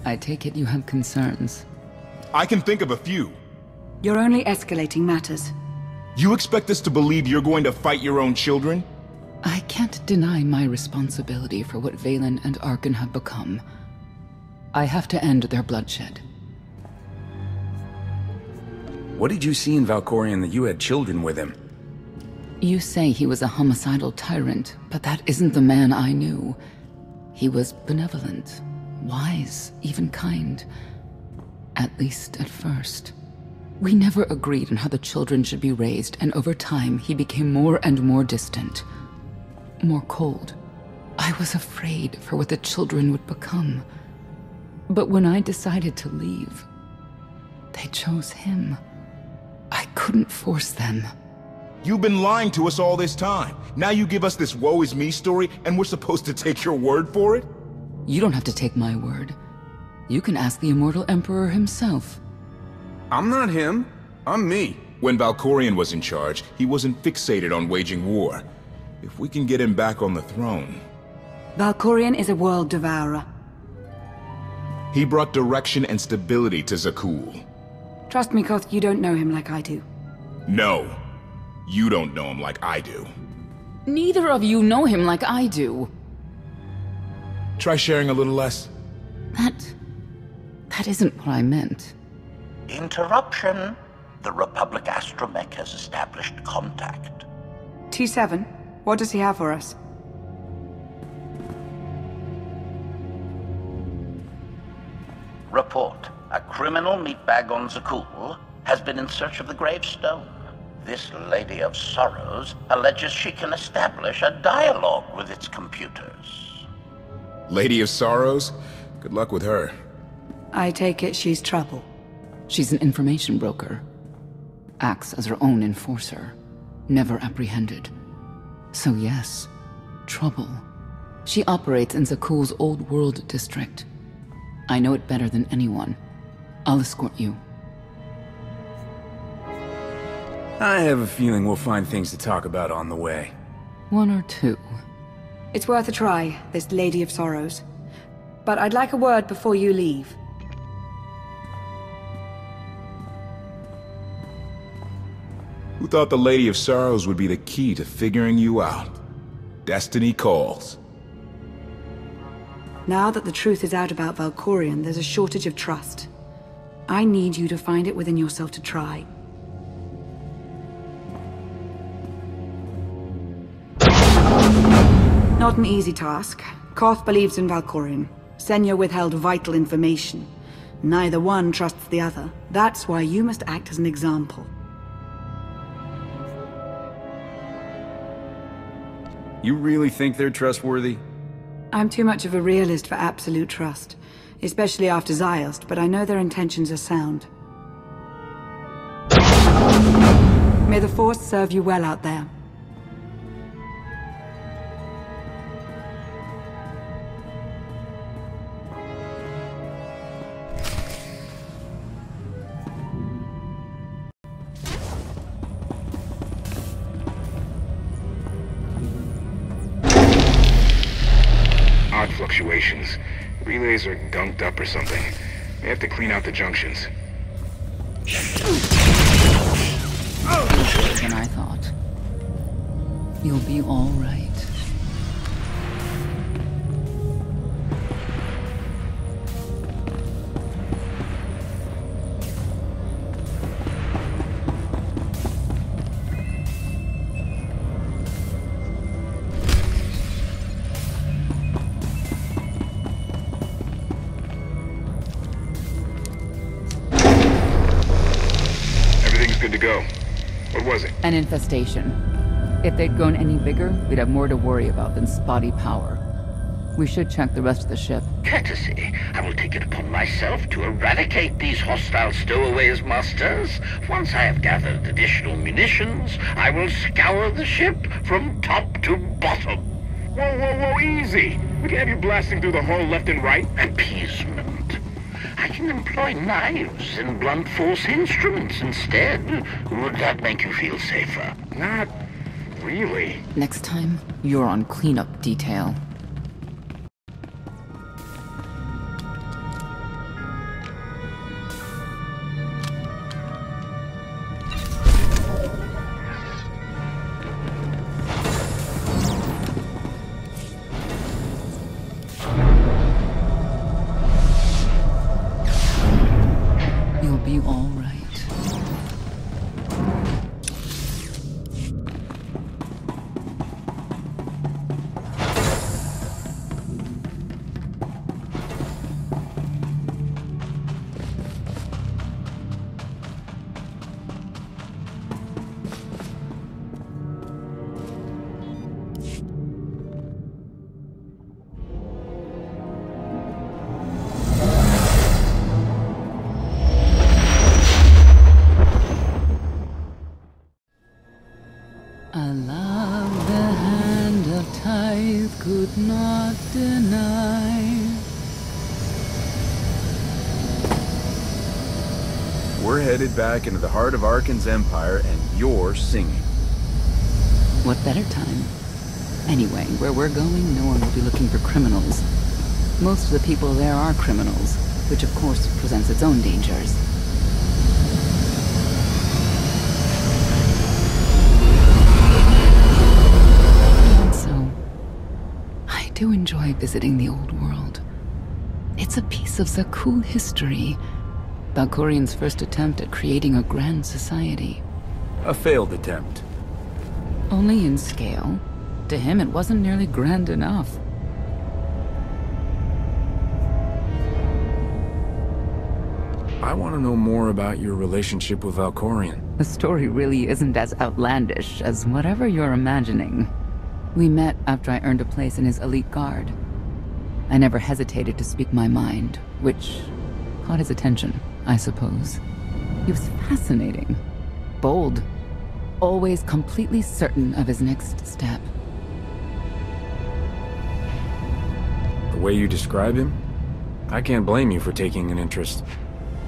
I take it you have concerns. I can think of a few. You're only escalating matters. You expect us to believe you're going to fight your own children? I can't deny my responsibility for what VII and Arkann have become. I have to end their bloodshed. What did you see in Valkorion that you had children with him? You say he was a homicidal tyrant, but that isn't the man I knew. He was benevolent, wise, even kind. At least at first. We never agreed on how the children should be raised, and over time he became more and more distant. More cold. I was afraid for what the children would become. But when I decided to leave, they chose him. I couldn't force them. You've been lying to us all this time. Now you give us this woe is me story, and we're supposed to take your word for it? You don't have to take my word. You can ask the Immortal Emperor himself. I'm not him. I'm me. When Valkorion was in charge, he wasn't fixated on waging war. If we can get him back on the throne... Valkorion is a world devourer. He brought direction and stability to Zakuul. Trust me, Koth, you don't know him like I do. No. You don't know him like I do. Neither of you know him like I do. Try sharing a little less. That isn't what I meant. Interruption. The Republic astromech has established contact. T7, what does he have for us? Report. A criminal meatbag on Zakuul has been in search of the Gravestone. This Lady of Sorrows alleges she can establish a dialogue with its computers. Lady of Sorrows? Good luck with her. I take it she's trouble. She's an information broker. Acts as her own enforcer. Never apprehended. So yes, trouble. She operates in Zakuul's Old World district. I know it better than anyone. I'll escort you. I have a feeling we'll find things to talk about on the way. One or two. It's worth a try, this Lady of Sorrows. But I'd like a word before you leave. Who thought the Lady of Sorrows would be the key to figuring you out? Destiny calls. Now that the truth is out about Valkorion, there's a shortage of trust. I need you to find it within yourself to try. Not an easy task. Koth believes in Valkorion. Senya withheld vital information. Neither one trusts the other. That's why you must act as an example. You really think they're trustworthy? I'm too much of a realist for absolute trust. Especially after Ziost, but I know their intentions are sound. May the Force serve you well out there. Odd fluctuations. Relays are gunked up or something. They have to clean out the junctions. Worse than I thought. You'll be all right. Good to go. What was it? An infestation. If they'd grown any bigger, we'd have more to worry about than spotty power. We should check the rest of the ship. Courtesy. I will take it upon myself to eradicate these hostile stowaways, masters. Once I have gathered additional munitions, I will scour the ship from top to bottom. Whoa, easy! We can have you blasting through the hull left and right. Appeasement. I can employ knives and blunt force instruments instead. Would that make you feel safer? Not really. Next time, you're on cleanup detail. We're headed back into the heart of Arkann's empire, and you're singing. What better time? Anyway, where we're going, no one will be looking for criminals. Most of the people there are criminals, which of course presents its own dangers. And so, I do enjoy visiting the old world. It's a piece of Zakuul history. Valkorian's first attempt at creating a grand society. A failed attempt. Only in scale. To him, it wasn't nearly grand enough. I want to know more about your relationship with Valkorian. The story really isn't as outlandish as whatever you're imagining. We met after I earned a place in his elite guard. I never hesitated to speak my mind, which caught his attention, I suppose. He was fascinating, bold, always completely certain of his next step. The way you describe him, I can't blame you for taking an interest.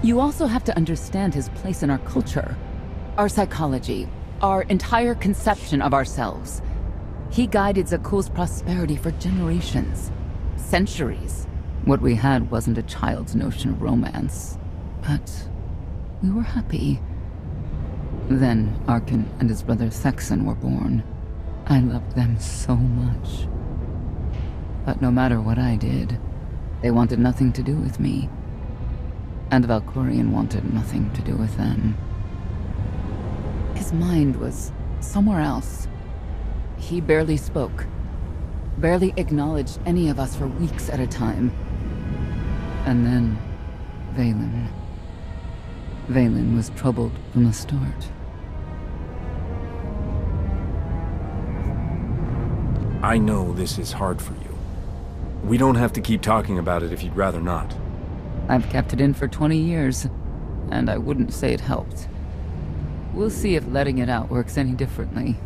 You also have to understand his place in our culture, our psychology, our entire conception of ourselves. He guided Zakuul's prosperity for generations, centuries. What we had wasn't a child's notion of romance, but we were happy. Then Arkann and his brother VII were born. I loved them so much. But no matter what I did, they wanted nothing to do with me. And Valkorian wanted nothing to do with them. His mind was somewhere else. He barely spoke, barely acknowledged any of us for weeks at a time. And then, Vaylin. Vaylin was troubled from the start. I know this is hard for you. We don't have to keep talking about it if you'd rather not. I've kept it in for 20 years, and I wouldn't say it helped. We'll see if letting it out works any differently.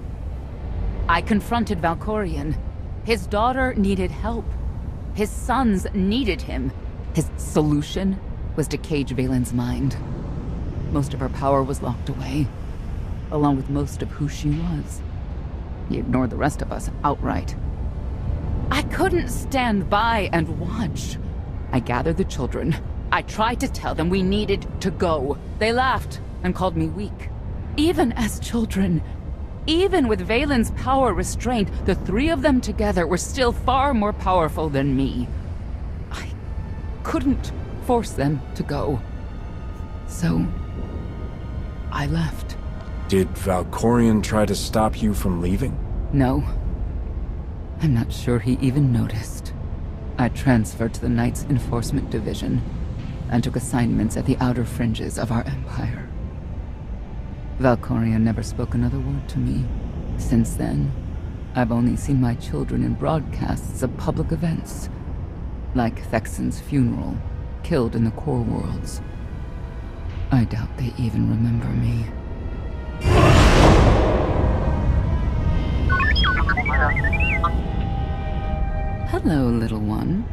I confronted Valkorian. His daughter needed help. His sons needed him. His solution was to cage Vaylin's mind. Most of her power was locked away, along with most of who she was. He ignored the rest of us outright. I couldn't stand by and watch. I gathered the children. I tried to tell them we needed to go. They laughed and called me weak. Even as children, even with Vaylin's power restrained, the three of them together were still far more powerful than me. I couldn't force them to go. So, I left. Did Valkorian try to stop you from leaving? No. I'm not sure he even noticed. I transferred to the Knights Enforcement Division and took assignments at the outer fringes of our empire. Valkorian never spoke another word to me. Since then, I've only seen my children in broadcasts of public events, like Thexen's funeral, killed in the core worlds. I doubt they even remember me. Hello, little one.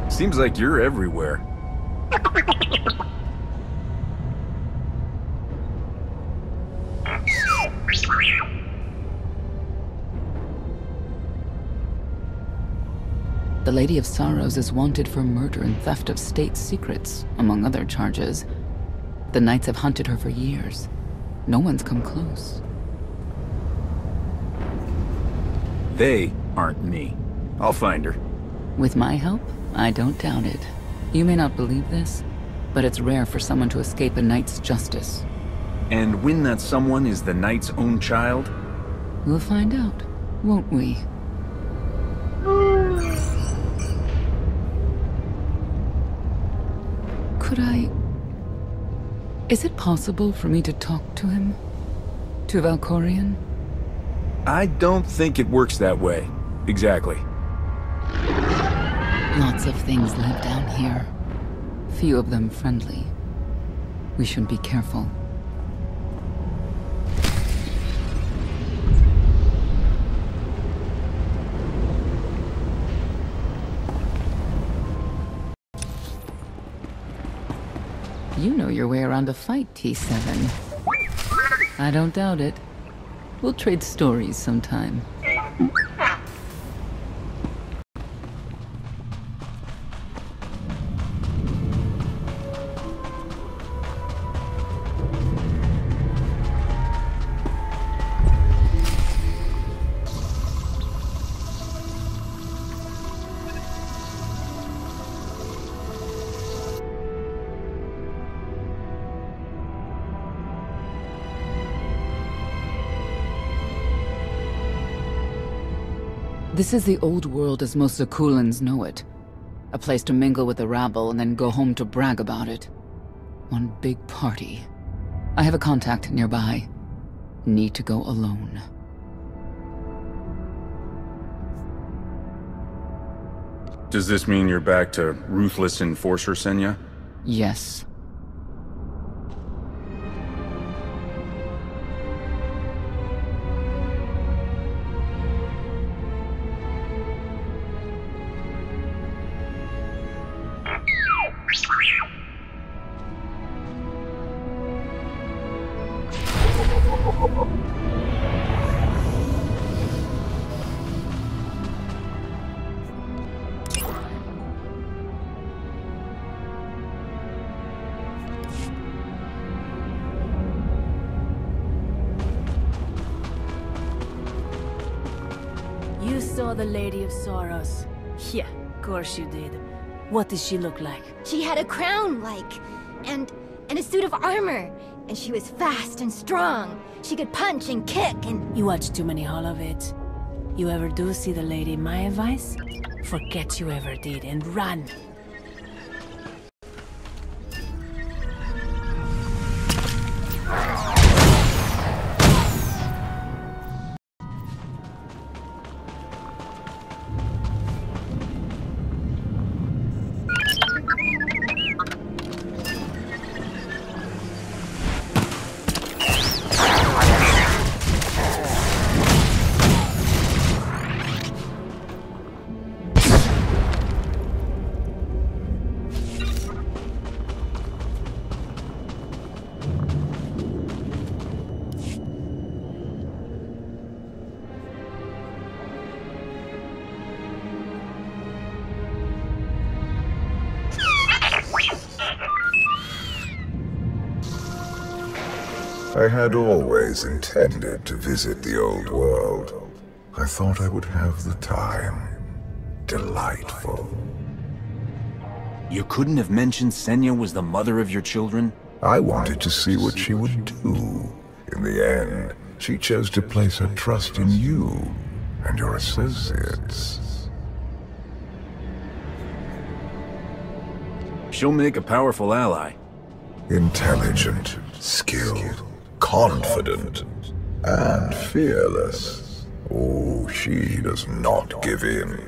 Seems like you're everywhere. The Lady of Sorrows is wanted for murder and theft of state secrets, among other charges. The Knights have hunted her for years. No one's come close. They aren't me. I'll find her. With my help, I don't doubt it. You may not believe this, but it's rare for someone to escape a Knight's justice. And when that someone is the Knight's own child? We'll find out, won't we? Is it possible for me to talk to him? To Valkorian? I don't think it works that way. Exactly. Lots of things live down here. Few of them friendly. We should be careful. You know your way around a fight, T7. I don't doubt it. We'll trade stories sometime. This is the old world as most Zakuulans know it. A place to mingle with the rabble and then go home to brag about it. One big party. I have a contact nearby. Need to go alone. Does this mean you're back to ruthless enforcer, Senya? Yes. You saw the Lady of Sorrows. Yeah, of course you did. What did she look like? She had a crown, and a suit of armor. And she was fast and strong. She could punch and kick and... You watch too many Holovits. You ever do see the lady, my advice? Forget you ever did and run. I had always intended to visit the old world. I thought I would have the time. Delightful. You couldn't have mentioned Senya was the mother of your children? I wanted to see what she would do. In the end, she chose to place her trust in you and your associates. She'll make a powerful ally. Intelligent, skilled, confident, and fearless. Oh, she does not give in.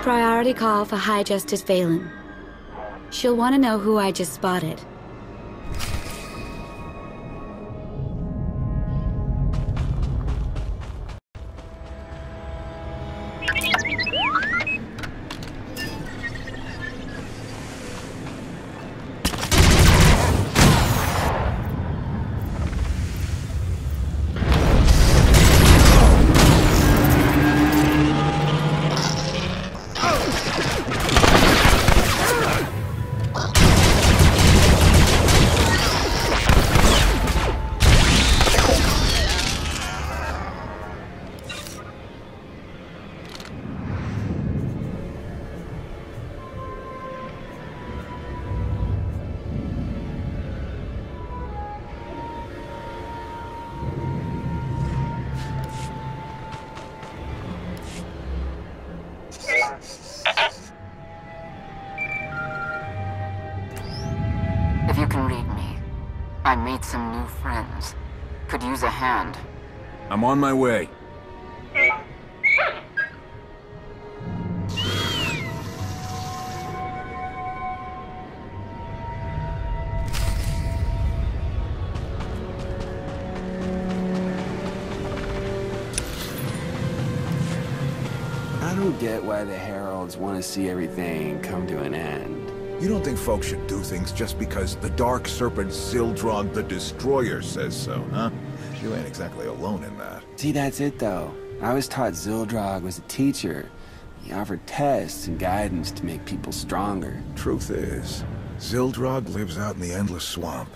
Priority call for High Justice VII. She'll want to know who I just spotted. If you can read me, I made some new friends. Could use a hand. I'm on my way. don't get why the Heralds want to see everything come to an end. You don't think folks should do things just because the Dark Serpent Zildrog the Destroyer says so, huh? You ain't exactly alone in that. See, that's it though. I was taught Zildrog was a teacher. He offered tests and guidance to make people stronger. Truth is, Zildrog lives out in the Endless Swamp.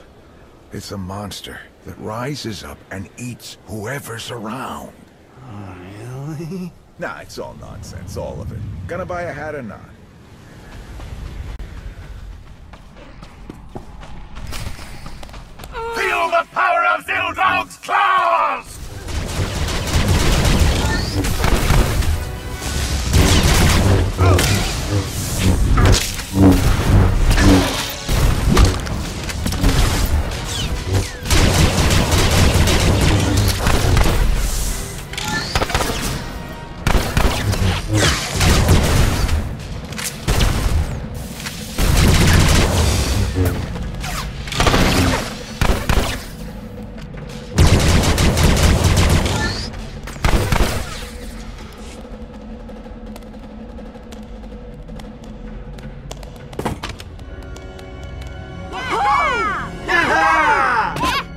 It's a monster that rises up and eats whoever's around. Oh, really? Nah, it's all nonsense, all of it. Gonna buy a hat or not? Feel the power of Zildrog's claws!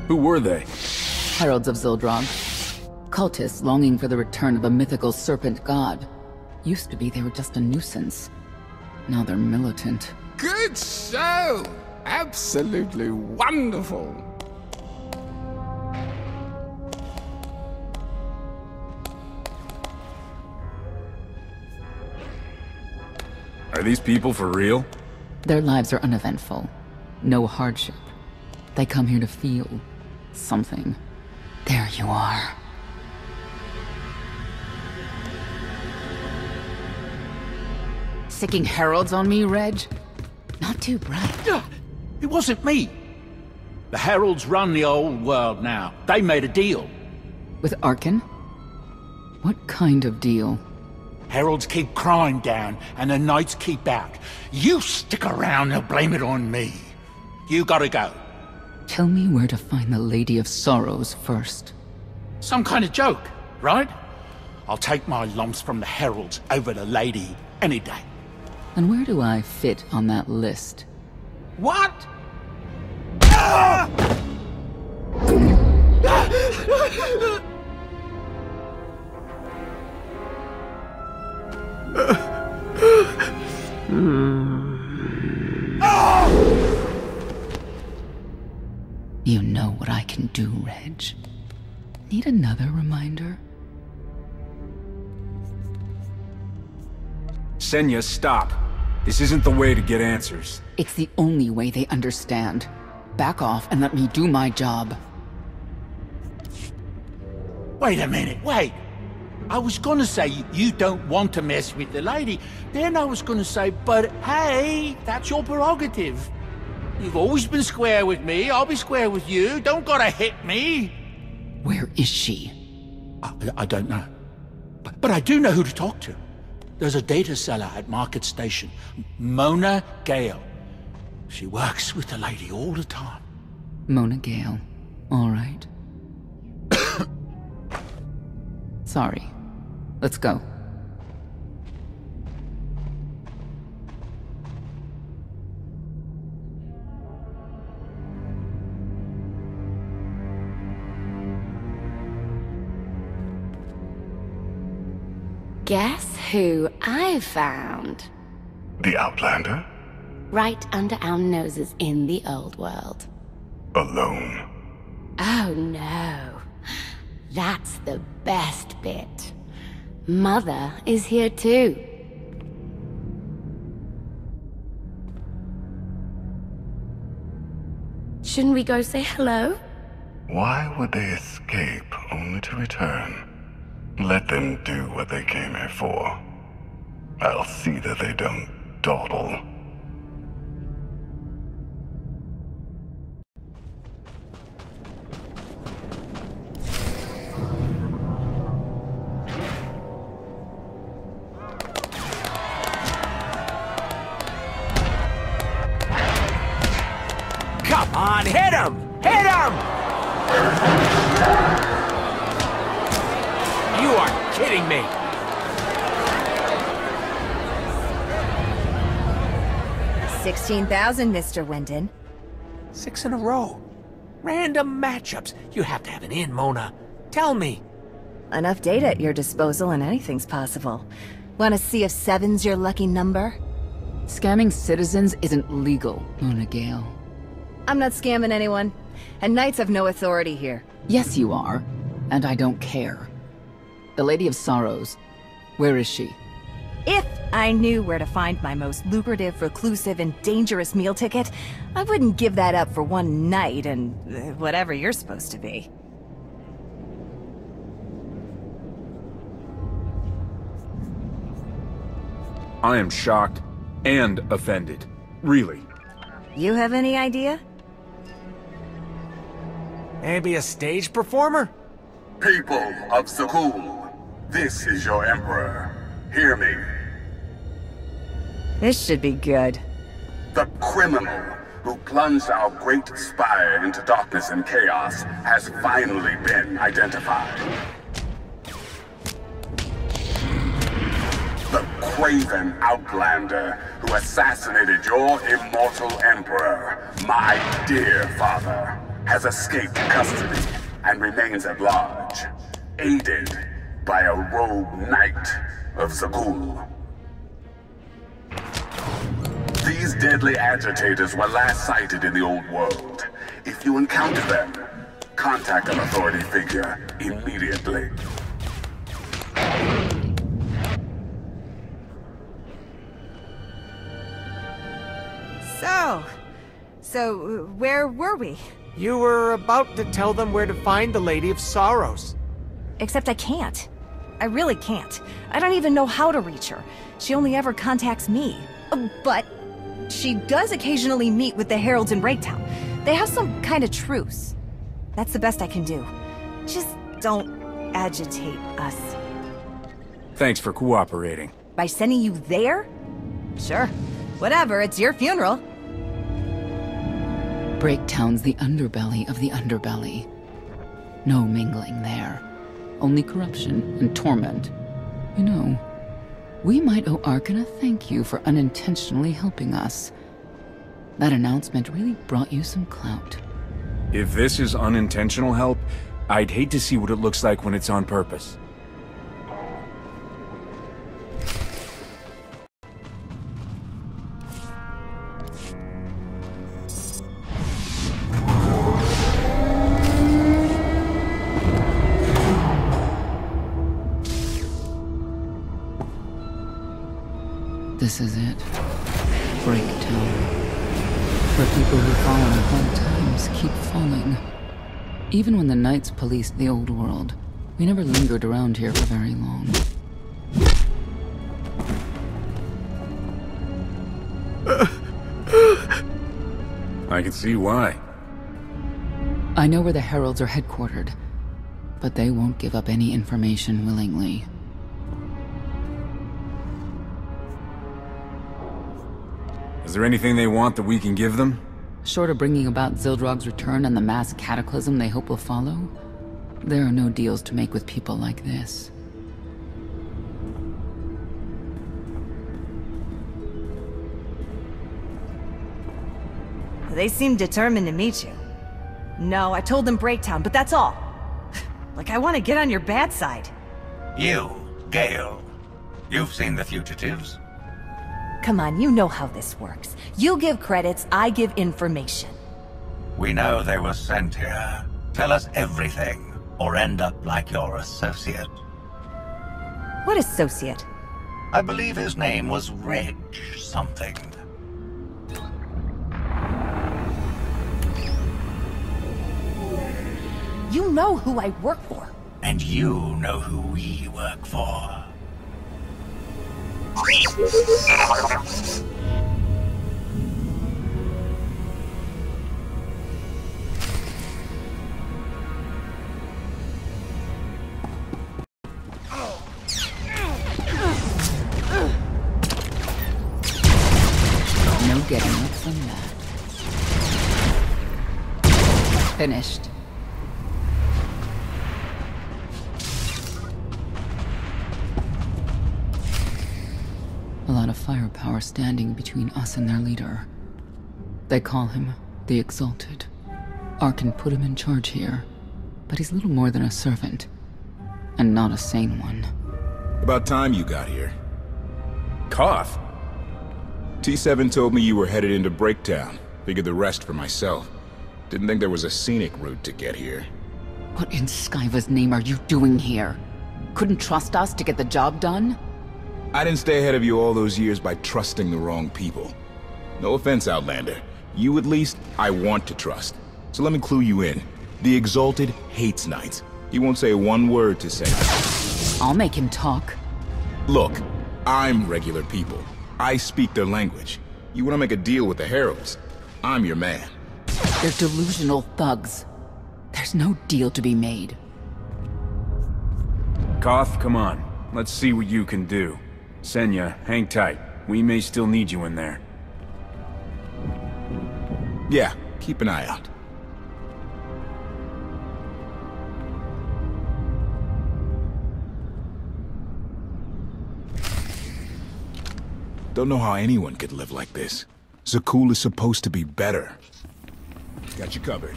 Who were they? Heralds of Zildrog. Cultists longing for the return of a mythical serpent god. Used to be they were just a nuisance. Now they're militant. Good show! Absolutely wonderful! Are these people for real? Their lives are uneventful. No hardship. They come here to feel something. There you are. Sicking heralds on me, Reg? Not too bright. It wasn't me. The Heralds run the old world now. They made a deal. With Arkann? What kind of deal? Heralds keep crime down, and the Knights keep out. You stick around, they'll blame it on me. You gotta go. Tell me where to find the Lady of Sorrows first. Some kind of joke, right? I'll take my lumps from the Heralds over the Lady any day. And where do I fit on that list? What? You know what I can do, Reg. Need another reminder? Senya, stop. This isn't the way to get answers. It's the only way they understand. Back off and let me do my job. Wait a minute, wait. I was gonna say you don't want to mess with the lady. Then I was gonna say, but hey, that's your prerogative. You've always been square with me, I'll be square with you. Don't gotta hit me. Where is she? I don't know. But I do know who to talk to. There's a data seller at Market Station, Mona Gale. She works with the lady all the time. Mona Gale. All right. Sorry. Let's go. Guess who I found? The Outlander? Right under our noses in the old world. Alone? Oh no. That's the best bit. Mother is here too. Shouldn't we go say hello? Why would they escape only to return? Let them do what they came here for. I'll see that they don't dawdle. Come on, hit him! Hit him! You are kidding me! 16,000, Mr. Wyndon. 6 in a row. Random matchups. You have to have an in, Mona. Tell me. Enough data at your disposal and anything's possible. Want to see if 7's your lucky number? Scamming citizens isn't legal, Mona Gale. I'm not scamming anyone. And Knights have no authority here. Yes, you are. And I don't care. The Lady of Sorrows. Where is she? If I knew where to find my most lucrative, reclusive, and dangerous meal ticket, I wouldn't give that up for one night and whatever you're supposed to be. I am shocked and offended. Really. You have any idea? Maybe a stage performer? People of Zakuul, this is your Emperor. Hear me. This should be good. The criminal who plunged our great spire into darkness and chaos has finally been identified. The craven outlander who assassinated your immortal Emperor, my dear father, has escaped custody and remains at large, aided by a rogue knight of Zakuul. These deadly agitators were last sighted in the old world. If you encounter them, contact an authority figure immediately. So where were we? You were about to tell them where to find the Lady of Sorrows. Except I can't. I really can't. I don't even know how to reach her. She only ever contacts me. But she does occasionally meet with the Heralds in Breaktown. They have some kind of truce. That's the best I can do. Just don't agitate us. Thanks for cooperating. By sending you there? Sure. Whatever, it's your funeral. Breaktown's the underbelly of the underbelly. No mingling there. Only corruption and torment. You know, we might owe Arkann a thank you for unintentionally helping us. That announcement really brought you some clout. If this is unintentional help, I'd hate to see what it looks like when it's on purpose. This is it. Breaktown. Where people who fall in hard times keep falling. Even when the Knights policed the old world, we never lingered around here for very long. I can see why. I know where the Heralds are headquartered, but they won't give up any information willingly. Is there anything they want that we can give them? Short of bringing about Zildrog's return and the mass cataclysm they hope will follow, there are no deals to make with people like this. They seem determined to meet you. No, I told them Breaktown, but that's all. Like I want to get on your bad side. You, Gale. You've seen the fugitives. Come on, you know how this works. You give credits, I give information. We know they were sent here. Tell us everything, or end up like your associate. What associate? I believe his name was Reg something. You know who I work for. And you know who we work for. No getting up from that. Finished. A lot of firepower standing between us and their leader. They call him the Exalted. Arkann put him in charge here, but he's little more than a servant, and not a sane one. About time you got here. KotFE? T7 told me you were headed into Breaktown. Figured the rest for myself. Didn't think there was a scenic route to get here. What in Skyva's name are you doing here? Couldn't trust us to get the job done? I didn't stay ahead of you all those years by trusting the wrong people. No offense, Outlander. You at least, I want to trust. So let me clue you in. The Exalted hates Knights. He won't say one word to say. I'll make him talk. Look, I'm regular people. I speak their language. You want to make a deal with the Heralds? I'm your man. They're delusional thugs. There's no deal to be made. KotFE, come on. Let's see what you can do. Senya, hang tight. We may still need you in there. Yeah, keep an eye out. Don't know how anyone could live like this. Zakuul is supposed to be better. Got you covered.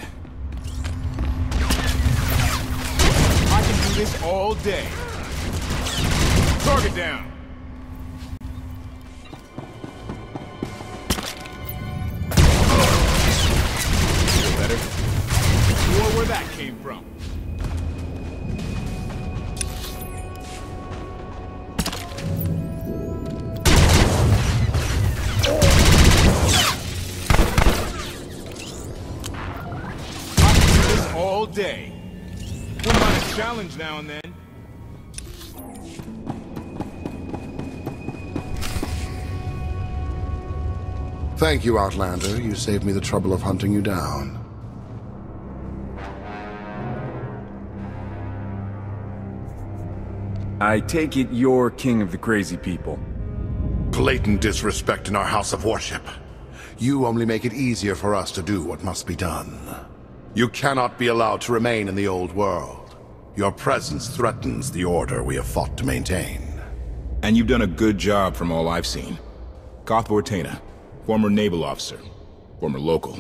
I can do this all day. Target down. Feel better? More where that came from. All day. Wouldn't mind a challenge now and then. Thank you, Outlander. You saved me the trouble of hunting you down. I take it you're king of the crazy people. Blatant disrespect in our house of worship. You only make it easier for us to do what must be done. You cannot be allowed to remain in the old world. Your presence threatens the order we have fought to maintain. And you've done a good job from all I've seen. KotFE, former naval officer, former local.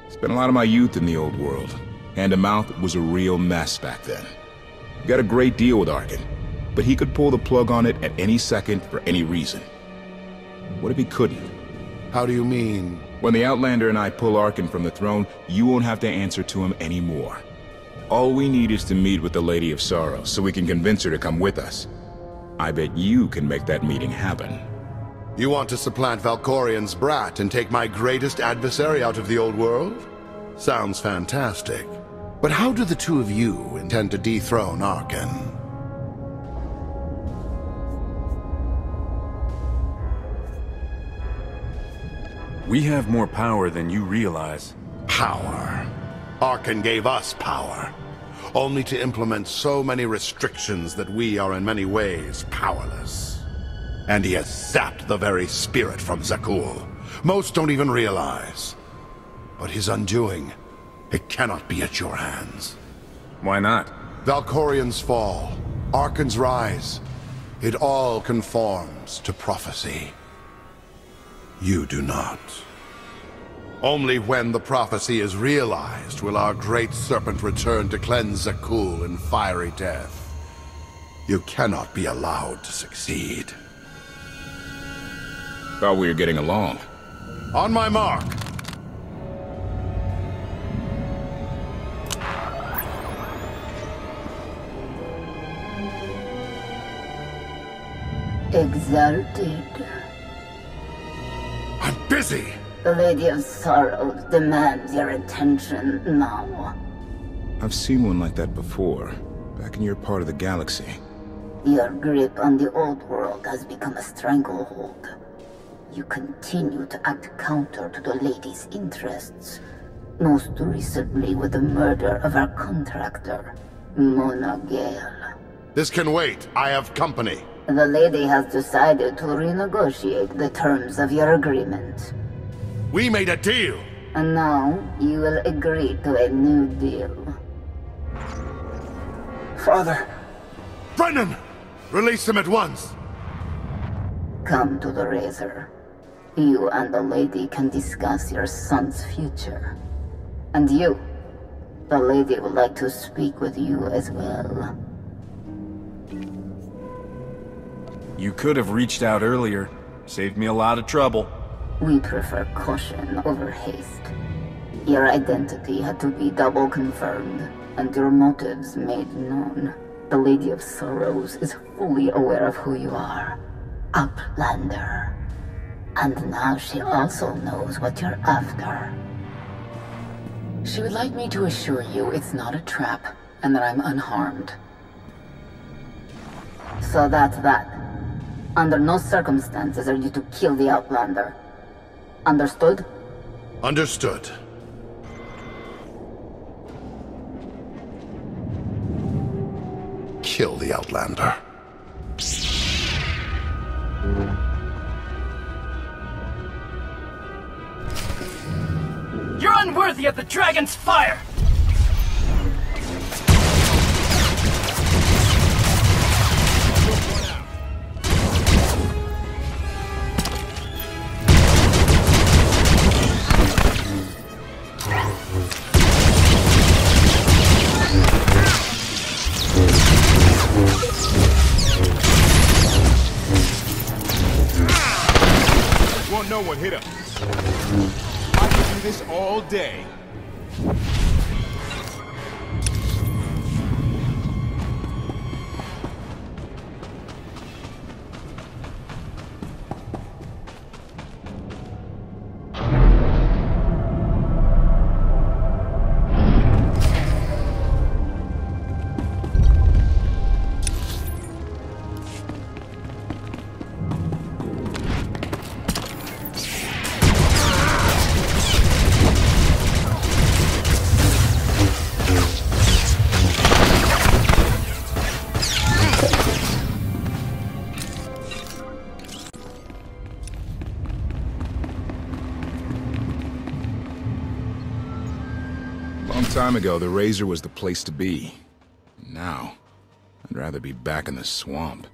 Spent a lot of my youth in the old world. Hand-to-mouth was a real mess back then. Got a great deal with Arkann, but he could pull the plug on it at any second for any reason. What if he couldn't? How do you mean? When the Outlander and I pull Arkann from the throne, you won't have to answer to him anymore. All we need is to meet with the Lady of Sorrow, so we can convince her to come with us. I bet you can make that meeting happen. You want to supplant Valkorian's brat and take my greatest adversary out of the old world? Sounds fantastic. But how do the two of you intend to dethrone Arkann? We have more power than you realize. Power? Arkann gave us power, only to implement so many restrictions that we are in many ways powerless. And he has sapped the very spirit from Zakuul. Most don't even realize. But his undoing, it cannot be at your hands. Why not? Valkorian's fall, Arkann's rise, it all conforms to prophecy. You do not. Only when the prophecy is realized will our great serpent return to cleanse Zakuul in fiery death. You cannot be allowed to succeed. Thought we were getting along. On my mark! Exalted. I'm busy! The Lady of Sorrows demands your attention now. I've seen one like that before, back in your part of the galaxy. Your grip on the old world has become a stranglehold. You continue to act counter to the Lady's interests, most recently with the murder of our contractor, Mona Gale. This can wait. I have company. The Lady has decided to renegotiate the terms of your agreement. We made a deal! And now, you will agree to a new deal. Father! Brennan! Release him at once! Come to the Razor. You and the lady can discuss your son's future. And you, the lady would like to speak with you as well. You could have reached out earlier. Saved me a lot of trouble. We prefer caution over haste. Your identity had to be double confirmed, and your motives made known. The Lady of Sorrows is fully aware of who you are. Outlander. And now she also knows what you're after. She would like me to assure you it's not a trap, and that I'm unharmed. So that's that. Under no circumstances are you to kill the Outlander. Understood? Understood. Kill the Outlander. You're unworthy of the dragon's fire! Won't know what hit him. I can do this all day. Time ago, the Razor was the place to be. Now, I'd rather be back in the swamp.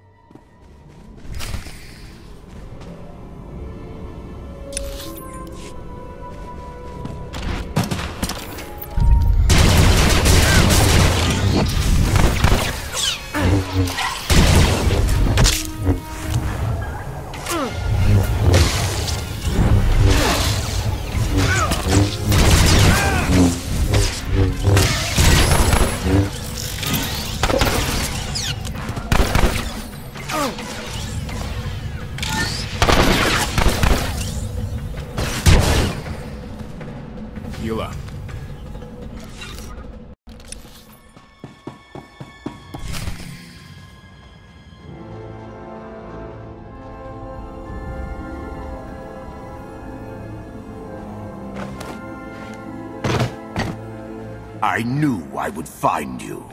I knew I would find you.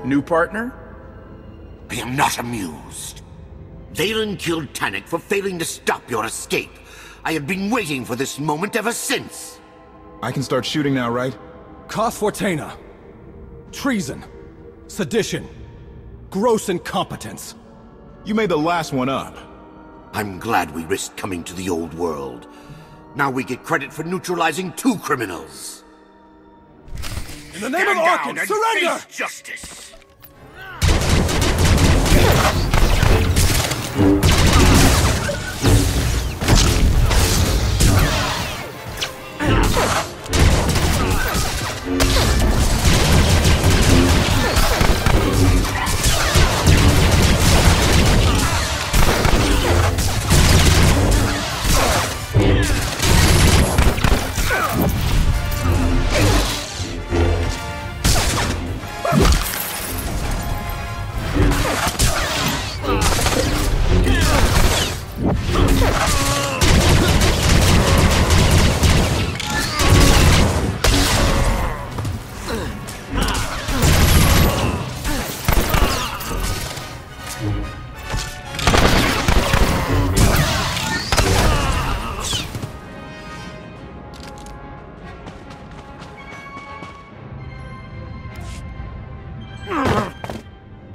New partner? I am not amused. Valen killed Tannic for failing to stop your escape. I have been waiting for this moment ever since. I can start shooting now, right? KotFE. Treason. Sedition. Gross incompetence. You made the last one up. I'm glad we risked coming to the old world. Now we get credit for neutralizing 2 criminals. In the name of Arkann, surrender! Face justice!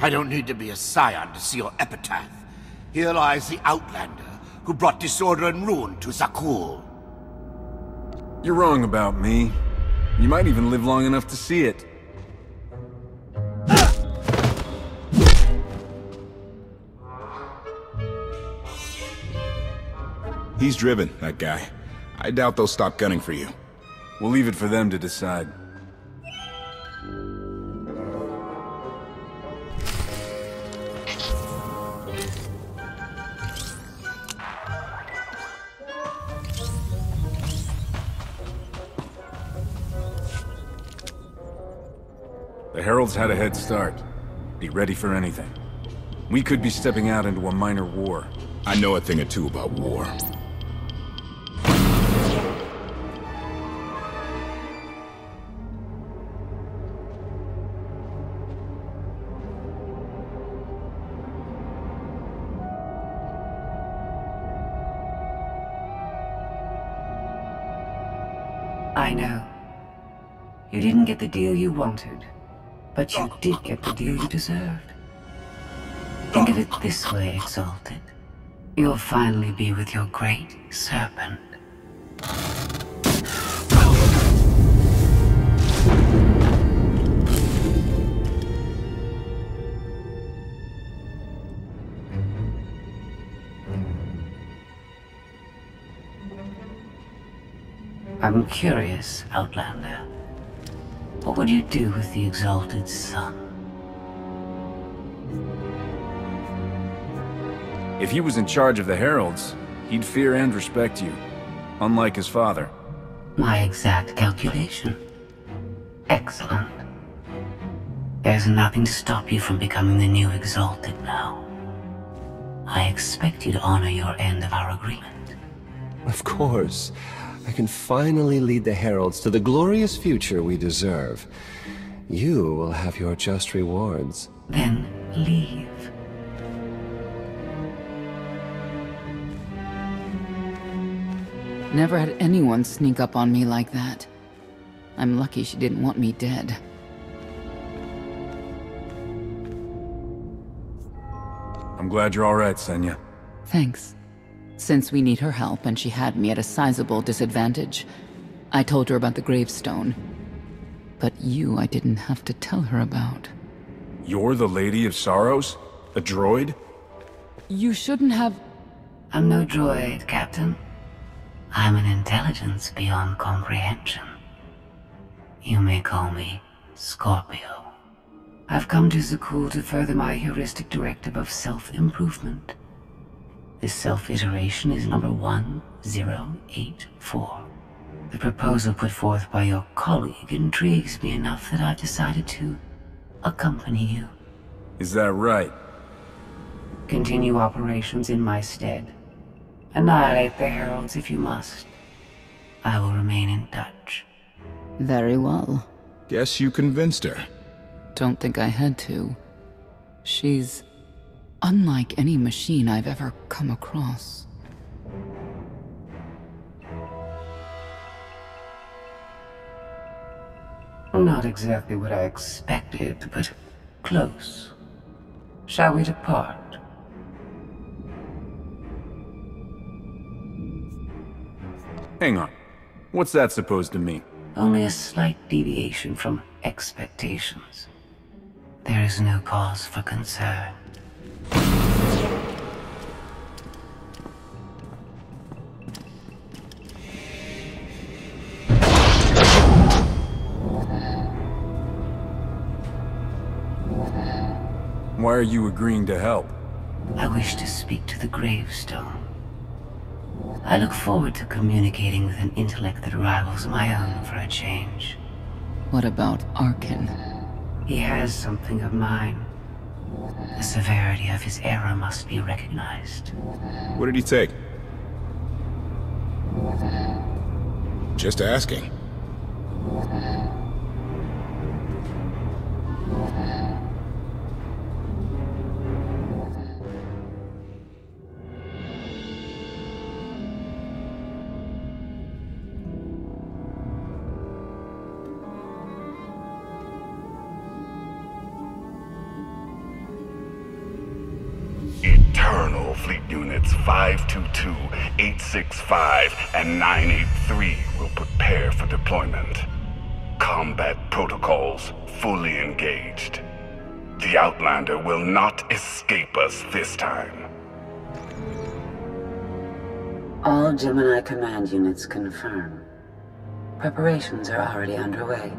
I don't need to be a scion to see your epitaph. Here lies the Outlander, who brought disorder and ruin to Zakuul. You're wrong about me. You might even live long enough to see it. He's driven, that guy. I doubt they'll stop gunning for you. We'll leave it for them to decide. The Heralds had a head start. Be ready for anything. We could be stepping out into a minor war. I know a thing or two about war. I know. You didn't get the deal you wanted, but you did get the deal you deserved. Think of it this way, Exalted. You'll finally be with your great serpent. I'm curious, Outlander. What would you do with the Exalted Son? If he was in charge of the Heralds, he'd fear and respect you, unlike his father. My exact calculation. Excellent. There's nothing to stop you from becoming the new Exalted now. I expect you to honor your end of our agreement. Of course. I can finally lead the Heralds to the glorious future we deserve. You will have your just rewards. Then leave. Never had anyone sneak up on me like that. I'm lucky she didn't want me dead. I'm glad you're all right, Senya. Thanks. Since we need her help and she had me at a sizable disadvantage, I told her about the Gravestone. But you I didn't have to tell her about. You're the Lady of Sorrows? A droid? You shouldn't have... I'm no droid, Captain. I'm an intelligence beyond comprehension. You may call me Scorpio. I've come to Zakuul to further my heuristic directive of self-improvement. This self-iteration is number 1084. The proposal put forth by your colleague intrigues me enough that I've decided to accompany you. Is that right? Continue operations in my stead. Annihilate the Heralds if you must. I will remain in touch. Very well. Guess you convinced her. Don't think I had to. She's unlike any machine I've ever come across. Not exactly what I expected, but close. Shall we depart? Hang on. What's that supposed to mean? Only a slight deviation from expectations. There is no cause for concern. Why are you agreeing to help? I wish to speak to the Gravestone. I look forward to communicating with an intellect that rivals my own for a change. What about Arkann? He has something of mine. The severity of his error must be recognized. What did he take? Just asking. Central Fleet Units 522, 865, and 983 will prepare for deployment. Combat protocols fully engaged. The Outlander will not escape us this time. All Gemini command units confirm. Preparations are already underway.